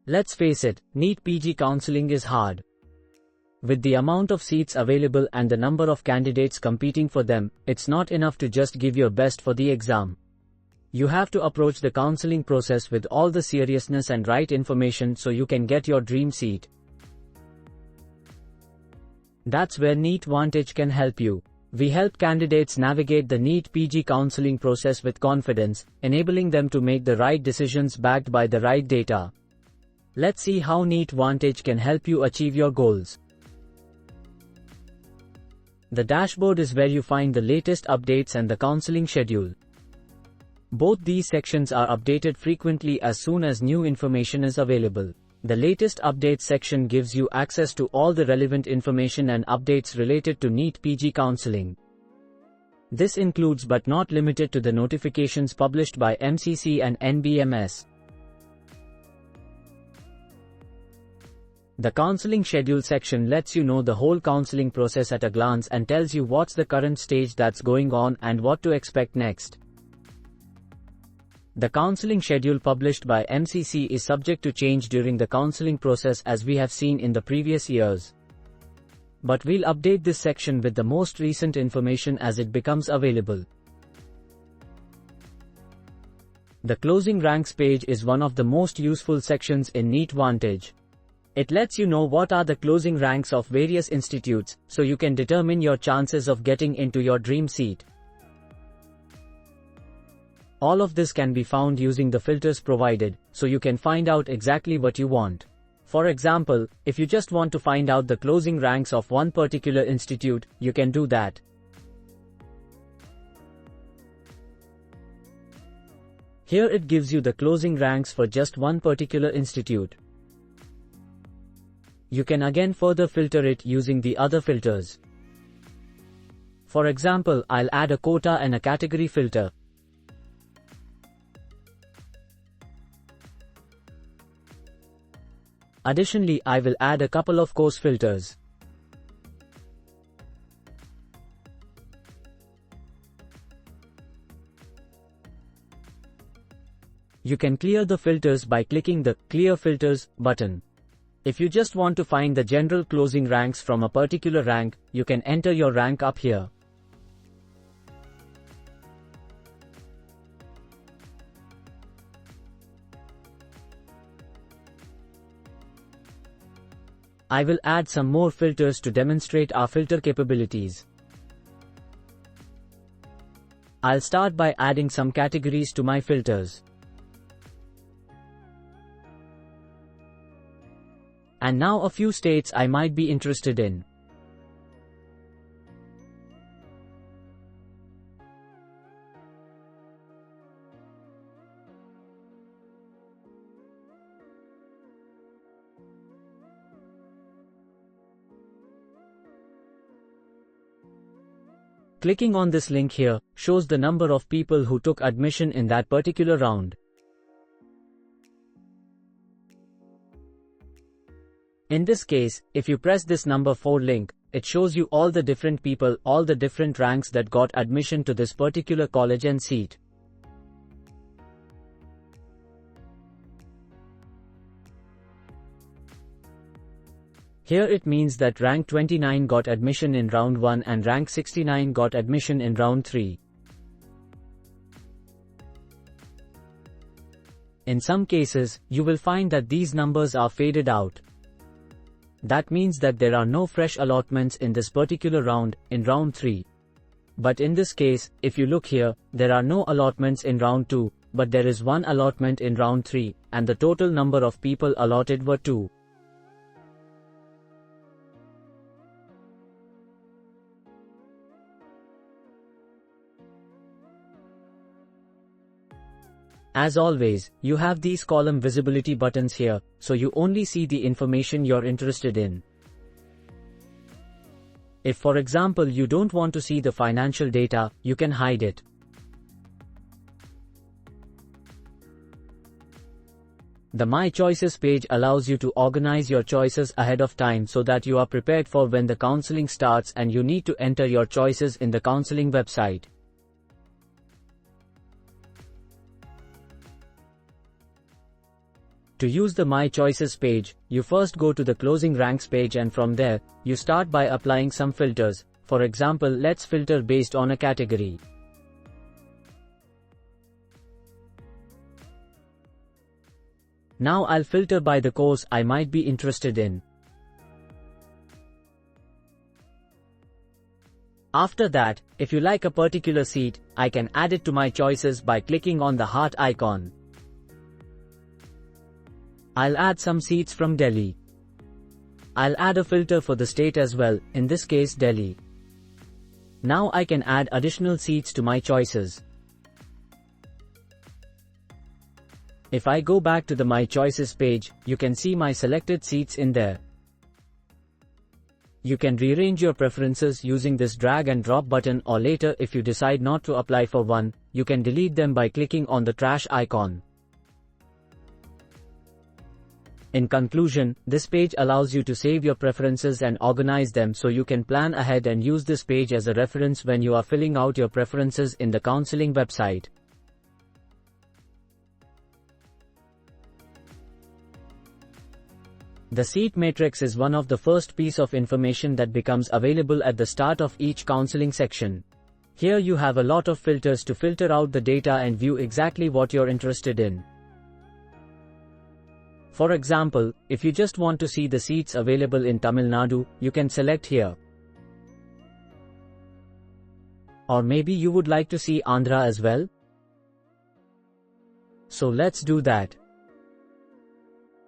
Let's face it, NEET PG counseling is hard. With the amount of seats available and the number of candidates competing for them, it's not enough to just give your best for the exam. You have to approach the counseling process with all the seriousness and right information so you can get your dream seat. That's where NEETvantage can help you. We help candidates navigate the NEET PG counseling process with confidence, enabling them to make the right decisions backed by the right data. Let's see how NEETvantage can help you achieve your goals. The dashboard is where you find the latest updates and the counseling schedule. Both these sections are updated frequently as soon as new information is available. The latest updates section gives you access to all the relevant information and updates related to NEET PG counseling. This includes but not limited to the notifications published by MCC and NBMS. The counseling schedule section lets you know the whole counseling process at a glance and tells you what's the current stage that's going on and what to expect next. The counseling schedule published by MCC is subject to change during the counseling process as we have seen in the previous years. But we'll update this section with the most recent information as it becomes available. The closing ranks page is one of the most useful sections in NEETvantage. It lets you know what are the closing ranks of various institutes, so you can determine your chances of getting into your dream seat. All of this can be found using the filters provided, so you can find out exactly what you want. For example, if you just want to find out the closing ranks of one particular institute, you can do that. Here it gives you the closing ranks for just one particular institute. You can again further filter it using the other filters. For example, I'll add a quota and a category filter. Additionally, I will add a couple of course filters. You can clear the filters by clicking the Clear Filters button. If you just want to find the general closing ranks from a particular rank, you can enter your rank up here. I will add some more filters to demonstrate our filter capabilities. I'll start by adding some categories to my filters. And now a few states I might be interested in. Clicking on this link here shows the number of people who took admission in that particular round. In this case, if you press this number 4 link, it shows you all the different people, all the different ranks that got admission to this particular college and seat. Here it means that rank 29 got admission in round 1 and rank 69 got admission in round 3. In some cases, you will find that these numbers are faded out. That means that there are no fresh allotments in this particular round, in round 3. But in this case, if you look here, there are no allotments in round 2, but there is one allotment in round 3, and the total number of people allotted were 2. As always, you have these column visibility buttons here, so you only see the information you're interested in. If for example you don't want to see the financial data, you can hide it. The My Choices page allows you to organize your choices ahead of time so that you are prepared for when the counseling starts and you need to enter your choices in the counseling website. To use the My Choices page, you first go to the Closing Ranks page and from there, you start by applying some filters. For example, let's filter based on a category. Now I'll filter by the course I might be interested in. After that, if you like a particular seat, I can add it to my choices by clicking on the heart icon. I'll add some seats from Delhi. I'll add a filter for the state as well, in this case Delhi. Now I can add additional seats to my choices. If I go back to the My Choices page, you can see my selected seats in there. You can rearrange your preferences using this drag and drop button, or later if you decide not to apply for one, you can delete them by clicking on the trash icon. In conclusion, this page allows you to save your preferences and organize them so you can plan ahead and use this page as a reference when you are filling out your preferences in the counseling website. The seat matrix is one of the first piece of information that becomes available at the start of each counseling section. Here you have a lot of filters to filter out the data and view exactly what you're interested in. For example, if you just want to see the seats available in Tamil Nadu, you can select here. Or maybe you would like to see Andhra as well? So let's do that.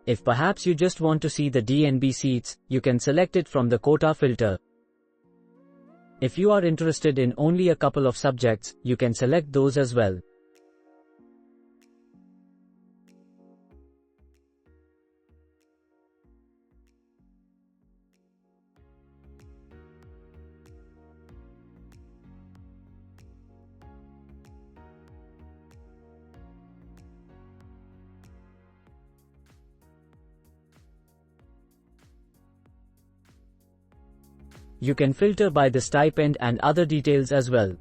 If perhaps you just want to see the DNB seats, you can select it from the quota filter. If you are interested in only a couple of subjects, you can select those as well. You can filter by the stipend and other details as well.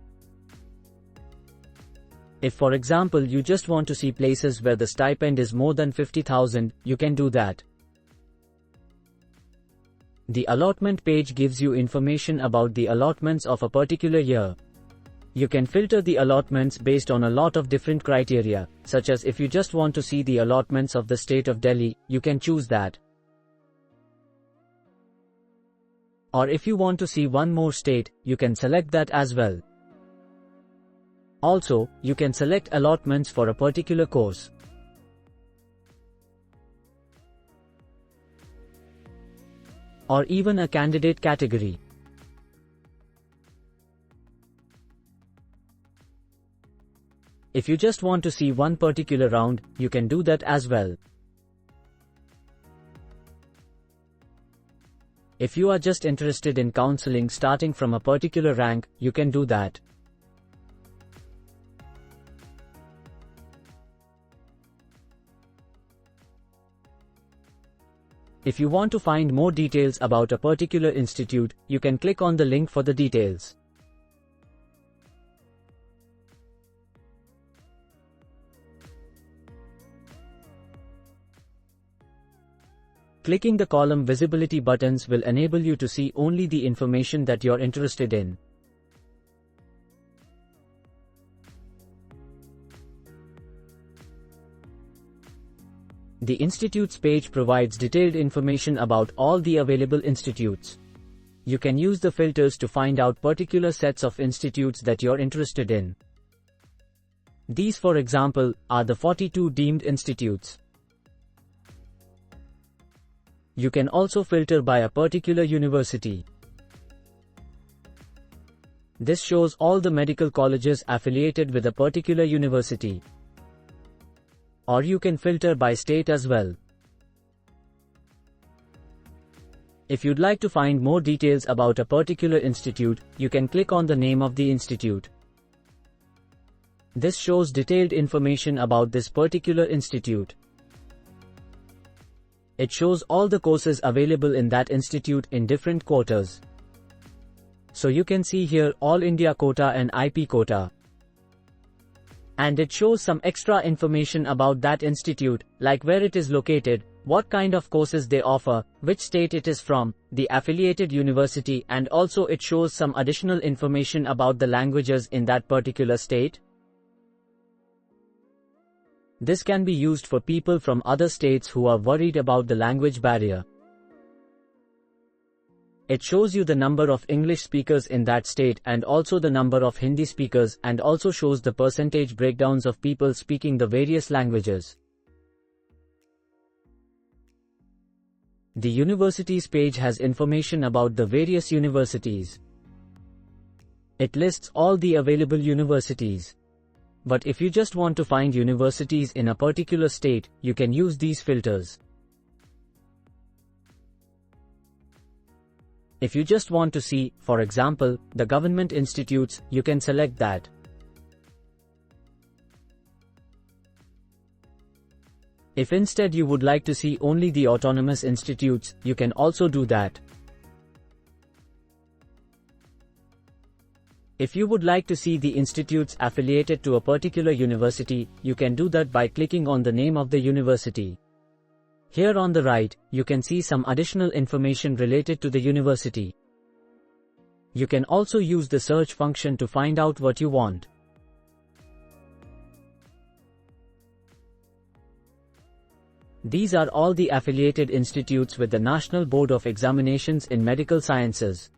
If for example you just want to see places where the stipend is more than 50,000, you can do that. The allotment page gives you information about the allotments of a particular year. You can filter the allotments based on a lot of different criteria, such as if you just want to see the allotments of the state of Delhi, you can choose that. Or if you want to see one more state, you can select that as well. Also, you can select allotments for a particular course. Or even a candidate category. If you just want to see one particular round, you can do that as well. If you are just interested in counseling starting from a particular rank, you can do that. If you want to find more details about a particular institute, you can click on the link for the details. Clicking the column visibility buttons will enable you to see only the information that you're interested in. The Institutes page provides detailed information about all the available institutes. You can use the filters to find out particular sets of institutes that you're interested in. These, for example, are the 42 deemed institutes. You can also filter by a particular university. This shows all the medical colleges affiliated with a particular university. Or you can filter by state as well. If you'd like to find more details about a particular institute, you can click on the name of the institute. This shows detailed information about this particular institute. It shows all the courses available in that institute in different quotas. So you can see here All India quota and IP quota. And it shows some extra information about that institute, like where it is located, what kind of courses they offer, which state it is from, the affiliated university, and also it shows some additional information about the languages in that particular state. This can be used for people from other states who are worried about the language barrier. It shows you the number of English speakers in that state and also the number of Hindi speakers, and also shows the percentage breakdowns of people speaking the various languages. The universities page has information about the various universities. It lists all the available universities. But if you just want to find universities in a particular state, you can use these filters. If you just want to see, for example, the government institutes, you can select that. If instead you would like to see only the autonomous institutes, you can also do that. If you would like to see the institutes affiliated to a particular university, you can do that by clicking on the name of the university. Here on the right, you can see some additional information related to the university. You can also use the search function to find out what you want. These are all the affiliated institutes with the National Board of Examinations in Medical Sciences.